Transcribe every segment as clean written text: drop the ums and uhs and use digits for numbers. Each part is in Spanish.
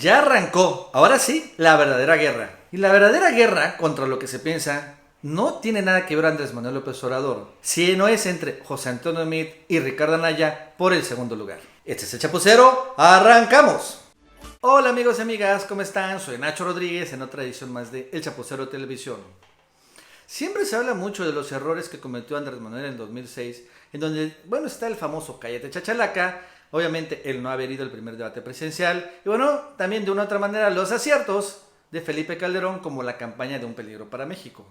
Ya arrancó, ahora sí, la verdadera guerra. Y la verdadera guerra contra lo que se piensa no tiene nada que ver Andrés Manuel López Obrador, si no es entre José Antonio Meade y Ricardo Anaya por el segundo lugar. Este es el Chapucero, ¡arrancamos! Hola amigos y amigas, ¿cómo están? Soy Nacho Rodríguez en otra edición más de El Chapucero Televisión. Siempre se habla mucho de los errores que cometió Andrés Manuel en 2006, en donde, bueno, está el famoso cállate chachalaca, obviamente el no haber ido al primer debate presidencial, y bueno, también de una u otra manera los aciertos de Felipe Calderón como la campaña de un peligro para México.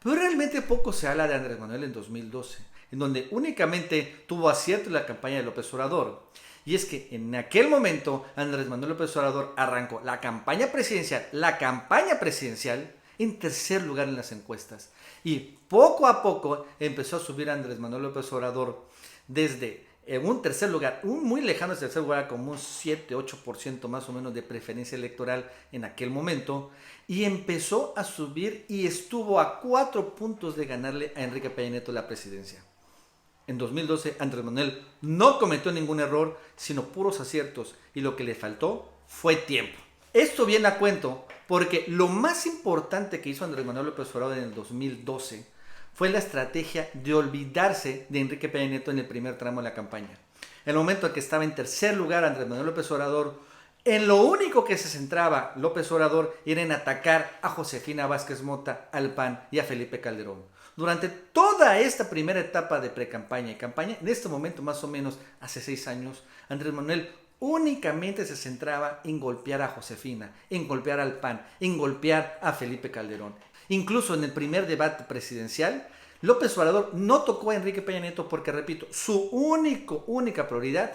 Pero realmente poco se habla de Andrés Manuel en 2012, en donde únicamente tuvo acierto en la campaña de López Obrador. Y es que en aquel momento Andrés Manuel López Obrador arrancó la campaña presidencial en tercer lugar en las encuestas. Y poco a poco empezó a subir Andrés Manuel López Obrador desde un tercer lugar, un muy lejano tercer lugar, como un 7-8% más o menos de preferencia electoral en aquel momento, y empezó a subir y estuvo a 4 puntos de ganarle a Enrique Peña Nieto la presidencia. En 2012 Andrés Manuel no cometió ningún error, sino puros aciertos, y lo que le faltó fue tiempo. Esto viene a cuento porque lo más importante que hizo Andrés Manuel López Obrador en el 2012 fue la estrategia de olvidarse de Enrique Peña Nieto en el primer tramo de la campaña. En el momento en que estaba en tercer lugar Andrés Manuel López Obrador, en lo único que se centraba López Obrador era en atacar a Josefina Vázquez Mota, al PAN y a Felipe Calderón. Durante toda esta primera etapa de pre-campaña y campaña, en este momento más o menos hace 6 años, Andrés Manuel únicamente se centraba en golpear a Josefina, en golpear al PAN, en golpear a Felipe Calderón. Incluso en el primer debate presidencial, López Obrador no tocó a Enrique Peña Nieto porque, repito, su única prioridad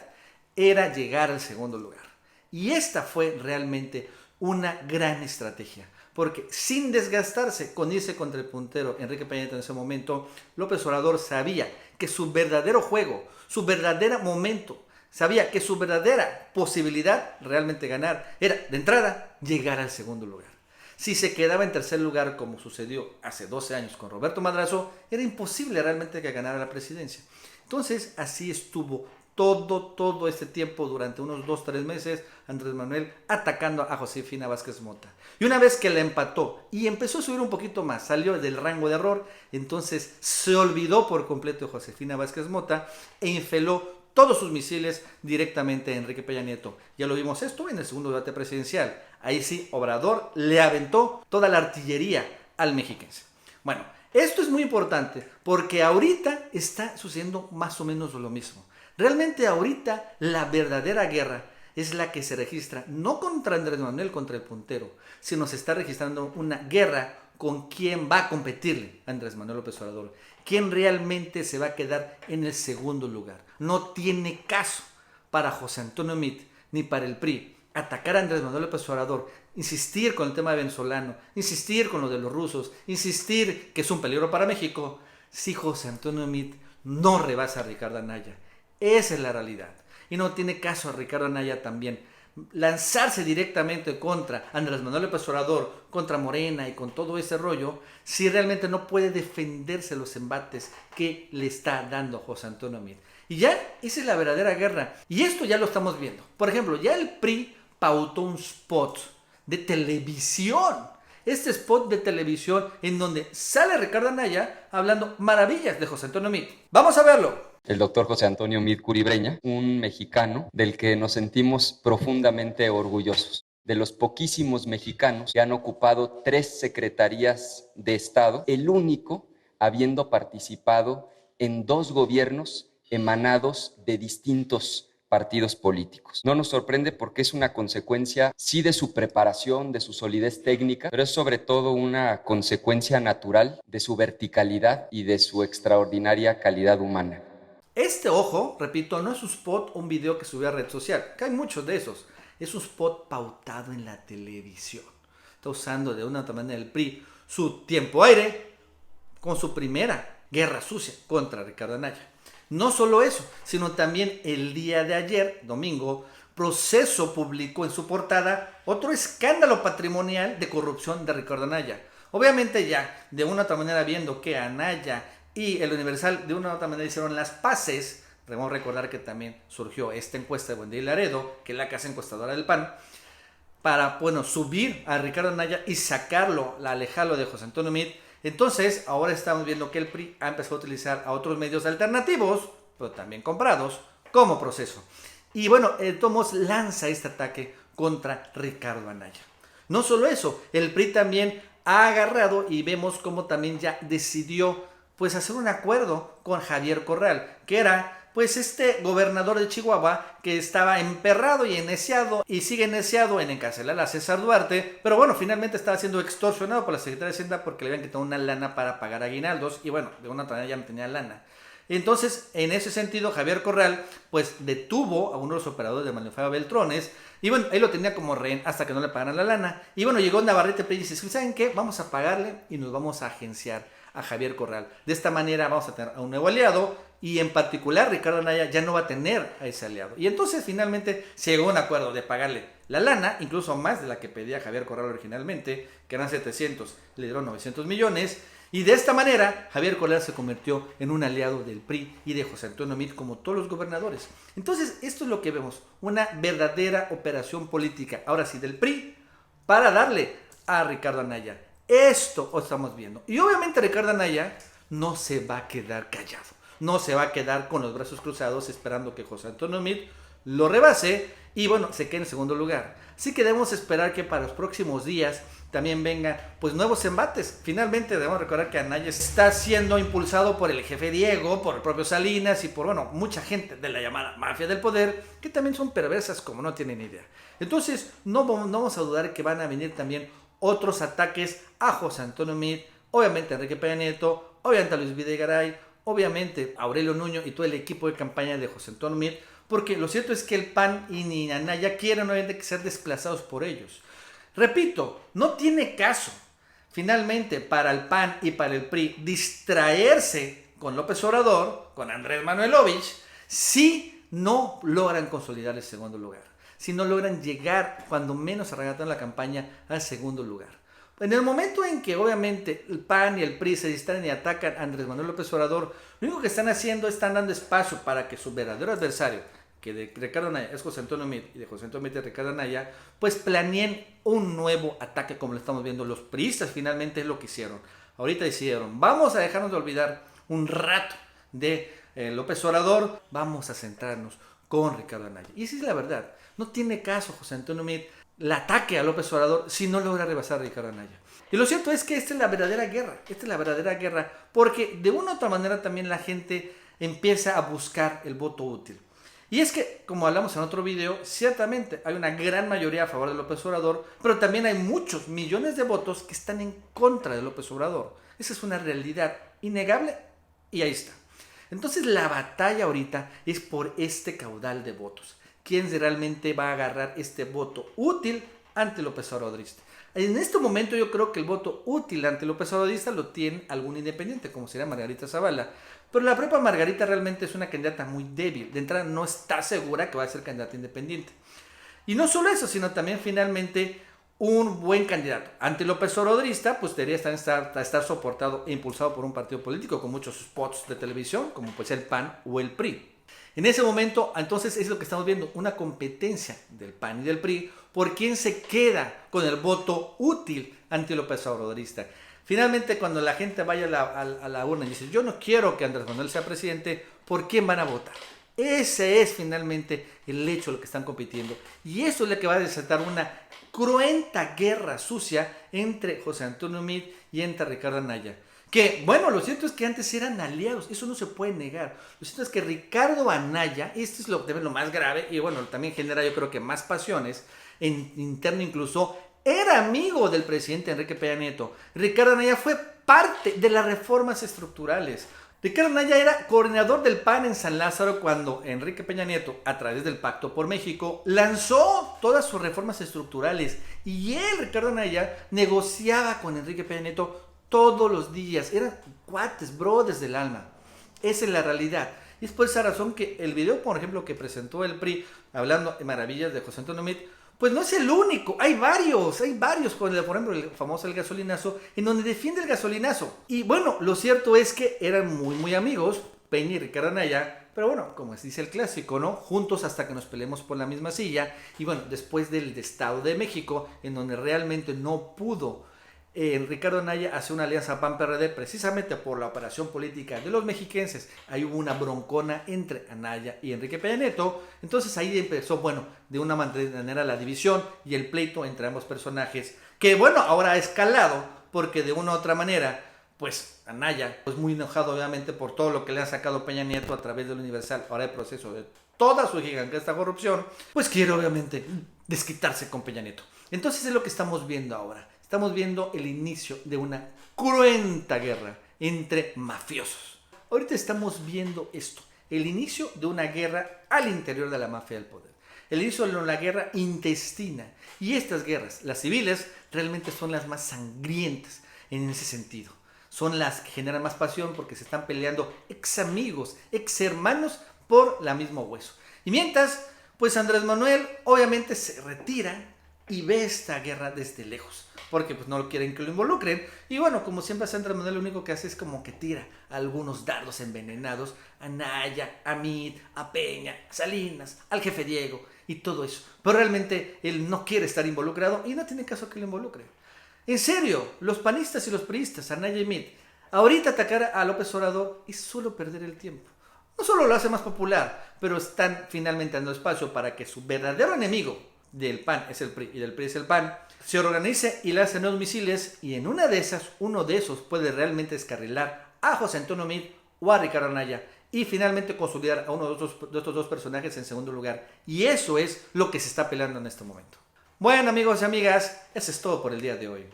era llegar al segundo lugar. Y esta fue realmente una gran estrategia, porque sin desgastarse con irse contra el puntero Enrique Peña Nieto en ese momento, López Obrador sabía que su verdadero juego, su verdadero momento, sabía que su verdadera posibilidad realmente ganar era, de entrada, llegar al segundo lugar. Si se quedaba en tercer lugar, como sucedió hace 12 años con Roberto Madrazo, era imposible realmente que ganara la presidencia. Entonces, así estuvo todo este tiempo, durante unos 2-3 meses, Andrés Manuel atacando a Josefina Vázquez Mota. Y una vez que la empató y empezó a subir un poquito más, salió del rango de error, entonces se olvidó por completo de Josefina Vázquez Mota e infló todos sus misiles directamente a Enrique Peña Nieto. Ya lo vimos esto en el segundo debate presidencial. Ahí sí, Obrador le aventó toda la artillería al mexiquense. Bueno, esto es muy importante porque ahorita está sucediendo más o menos lo mismo. Realmente ahorita la verdadera guerra es la que se registra no contra Andrés Manuel, contra el puntero, sino se está registrando una guerra con quién va a competirle Andrés Manuel López Obrador, quién realmente se va a quedar en el segundo lugar. No tiene caso para José Antonio Meade ni para el PRI atacar a Andrés Manuel López Obrador, insistir con el tema venezolano, insistir con lo de los rusos, insistir que es un peligro para México, si José Antonio Meade no rebasa a Ricardo Anaya. Esa es la realidad. Y no tiene caso a Ricardo Anaya también lanzarse directamente contra Andrés Manuel López Obrador, contra Morena y con todo ese rollo, si realmente no puede defenderse los embates que le está dando José Antonio Meade. Y ya, esa es la verdadera guerra. Y esto ya lo estamos viendo. Por ejemplo, ya el PRI pautó un spot de televisión. Este spot de televisión en donde sale Ricardo Anaya hablando maravillas de José Antonio Meade. Vamos a verlo. El doctor José Antonio Meade Curibreña, un mexicano del que nos sentimos profundamente orgullosos. De los poquísimos mexicanos que han ocupado 3 secretarías de Estado, el único habiendo participado en 2 gobiernos emanados de distintos partidos políticos. No nos sorprende porque es una consecuencia, sí, de su preparación, de su solidez técnica, pero es sobre todo una consecuencia natural de su verticalidad y de su extraordinaria calidad humana. Este, ojo, repito, no es un spot o un video que subió a red social, que hay muchos de esos. Es un spot pautado en la televisión. Está usando de una u otra manera el PRI su tiempo aire con su primera guerra sucia contra Ricardo Anaya. No solo eso, sino también el día de ayer, domingo, Proceso publicó en su portada otro escándalo patrimonial de corrupción de Ricardo Anaya. Obviamente ya, de una u otra manera, viendo que Anaya y el Universal de una u otra manera hicieron las paces, debemos recordar que también surgió esta encuesta de Buendía y Laredo, que es la casa encuestadora del PAN, para, bueno, subir a Ricardo Anaya y sacarlo, alejarlo de José Antonio Meade. Entonces, ahora estamos viendo que el PRI ha empezado a utilizar a otros medios alternativos, pero también comprados, como Proceso. Y bueno, Tomos lanza este ataque contra Ricardo Anaya. No solo eso, el PRI también ha agarrado y vemos cómo también ya decidió pues hacer un acuerdo con Javier Corral, que era pues este gobernador de Chihuahua que estaba emperrado y eneciado y sigue eneciado en encarcelar a César Duarte, pero bueno, finalmente estaba siendo extorsionado por la Secretaría de Hacienda porque le habían quitado una lana para pagar aguinaldos y bueno, de una otra manera ya no tenía lana. Entonces, en ese sentido, Javier Corral pues detuvo a uno de los operadores de Manufactura Beltrones y bueno, ahí lo tenía como rehén hasta que no le pagaran la lana. Y bueno, llegó Navarrete y dice, ¿saben qué? Vamos a pagarle y nos vamos a agenciar a Javier Corral. De esta manera vamos a tener a un nuevo aliado y en particular Ricardo Anaya ya no va a tener a ese aliado. Y entonces finalmente se llegó a un acuerdo de pagarle la lana, incluso más de la que pedía Javier Corral originalmente, que eran 700, le dieron 900 millones. Y de esta manera, Javier Corral se convirtió en un aliado del PRI y de José Antonio Meade como todos los gobernadores. Entonces, esto es lo que vemos, una verdadera operación política, ahora sí, del PRI, para darle a Ricardo Anaya. Esto estamos viendo. Y obviamente Ricardo Anaya no se va a quedar callado, no se va a quedar con los brazos cruzados esperando que José Antonio Meade lo rebase y bueno, se quede en segundo lugar. Así que debemos esperar que para los próximos días también vengan pues nuevos embates. Finalmente debemos recordar que Anaya está siendo impulsado por el jefe Diego, por el propio Salinas y por bueno, mucha gente de la llamada mafia del poder, que también son perversas como no tienen idea. Entonces no vamos a dudar que van a venir también otros ataques a José Antonio Meade, obviamente a Enrique Peña Nieto, obviamente a Luis Videgaray, obviamente a Aurelio Nuño y todo el equipo de campaña de José Antonio Meade, porque lo cierto es que el PAN y ni Anaya quieren obviamente ser desplazados por ellos. Repito, no tiene caso finalmente para el PAN y para el PRI distraerse con López Obrador, con Andrés Manuelovich, si no logran consolidar el segundo lugar, si no logran llegar cuando menos arreglando la campaña al segundo lugar. En el momento en que obviamente el PAN y el PRI se distraen y atacan a Andrés Manuel López Obrador, lo único que están haciendo es están dando espacio para que su verdadero adversario, que de Ricardo Anaya es José Antonio Meade y de José Antonio Meade es Ricardo Anaya, pues planeen un nuevo ataque como lo estamos viendo. Los priistas finalmente es lo que hicieron. Ahorita decidieron, vamos a dejarnos de olvidar un rato de López Obrador, vamos a centrarnos con Ricardo Anaya. Y esa es la verdad, no tiene caso José Antonio Meade el ataque a López Obrador si no logra rebasar a Ricardo Anaya. Y lo cierto es que esta es la verdadera guerra, porque de una u otra manera también la gente empieza a buscar el voto útil. Y es que, como hablamos en otro video, ciertamente hay una gran mayoría a favor de López Obrador, pero también hay muchos millones de votos que están en contra de López Obrador. Esa es una realidad innegable y ahí está. Entonces la batalla ahorita es por este caudal de votos. ¿Quién realmente va a agarrar este voto útil ante López Obradorista? En este momento yo creo que el voto útil ante López Obradorista lo tiene algún independiente, como sería Margarita Zavala. Pero la propia Margarita realmente es una candidata muy débil. De entrada no está segura que va a ser candidata independiente. Y no solo eso, sino también finalmente un buen candidato. Ante López Obradorista, pues debería estar soportado e impulsado por un partido político con muchos spots de televisión, como pues el PAN o el PRI. En ese momento, entonces, es lo que estamos viendo, una competencia del PAN y del PRI por quién se queda con el voto útil ante López Obradorista. Finalmente, cuando la gente vaya a la urna y dice, yo no quiero que Andrés Manuel sea presidente, ¿por quién van a votar? Ese es finalmente el hecho de lo que están compitiendo. Y eso es lo que va a desatar una cruenta guerra sucia entre José Antonio Meade y entre Ricardo Anaya. Que, bueno, lo cierto es que antes eran aliados, eso no se puede negar. Lo cierto es que Ricardo Anaya, esto es lo más grave, y bueno, también genera yo creo que más pasiones, interno incluso, era amigo del presidente Enrique Peña Nieto. Ricardo Anaya fue parte de las reformas estructurales. Ricardo Anaya era coordinador del PAN en San Lázaro cuando Enrique Peña Nieto, a través del Pacto por México, lanzó todas sus reformas estructurales. Y él, Ricardo Anaya, negociaba con Enrique Peña Nieto todos los días. Eran cuates, brothers del alma. Esa es la realidad. Y es por esa razón que el video, por ejemplo, que presentó el PRI, hablando de maravillas de José Antonio Meade, pues no es el único, hay varios, por ejemplo, el famoso El Gasolinazo, en donde defiende el gasolinazo. Y bueno, lo cierto es que eran muy amigos, Peña y Ricardo Anaya, Pero bueno, como dice el clásico, ¿no? Juntos hasta que nos peleemos por la misma silla. Y bueno, después del Estado de México, en donde realmente no pudo Ricardo Anaya hace una alianza PAN-PRD precisamente por la operación política de los mexiquenses. Ahí hubo una broncona entre Anaya y Enrique Peña Nieto. Entonces ahí empezó, bueno, de una manera la división y el pleito entre ambos personajes, que bueno, ahora ha escalado porque de una u otra manera, pues Anaya, pues muy enojado obviamente por todo lo que le ha sacado Peña Nieto a través del Universal, ahora el proceso de toda su gigantesca corrupción, pues quiere obviamente desquitarse con Peña Nieto. Entonces es lo que estamos viendo ahora. Estamos viendo el inicio de una cruenta guerra entre mafiosos. Ahorita estamos viendo esto, el inicio de una guerra al interior de la mafia del poder. El inicio de una guerra intestina. Y estas guerras, las civiles, realmente son las más sangrientas en ese sentido. Son las que generan más pasión porque se están peleando ex amigos, ex hermanos por la mismo hueso. Y mientras, pues Andrés Manuel obviamente se retira y ve esta guerra desde lejos, porque pues no quieren que lo involucren. Y bueno, como siempre hace Andrés Manuel, lo único que hace es como que tira algunos dardos envenenados a Anaya, a Meade, a Peña, a Salinas, al jefe Diego y todo eso. Pero realmente él no quiere estar involucrado y no tiene caso que lo involucren. En serio, los panistas y los priistas, Anaya y Meade, ahorita atacar a López Obrador es solo perder el tiempo. No solo lo hace más popular, pero están finalmente dando espacio para que su verdadero enemigo del PAN es el PRI y del PRI es el PAN, se organice y le hacen nuevos misiles, y en una de esas, uno de esos puede realmente descarrilar a José Antonio Meade o a Ricardo Anaya y finalmente consolidar a uno de estos dos personajes en segundo lugar. Y eso es lo que se está peleando en este momento. Bueno, amigos y amigas, eso es todo por el día de hoy.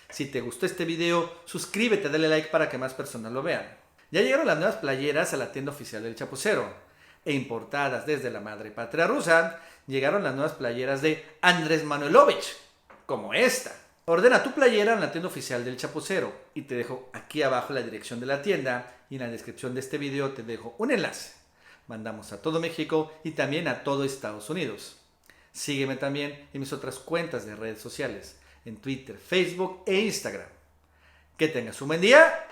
Si te gustó este video, suscríbete, dale like para que más personas lo vean. Ya llegaron las nuevas playeras a la tienda oficial del Chapucero. E importadas desde la madre patria rusa, llegaron las nuevas playeras de Andrés Manuelovich, como esta. Ordena tu playera en la tienda oficial del Chapucero y te dejo aquí abajo la dirección de la tienda, y en la descripción de este video te dejo un enlace. Mandamos a todo México y también a todo Estados Unidos. Sígueme también en mis otras cuentas de redes sociales, en Twitter, Facebook e Instagram. Que tengas un buen día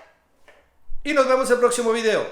y nos vemos en el próximo video.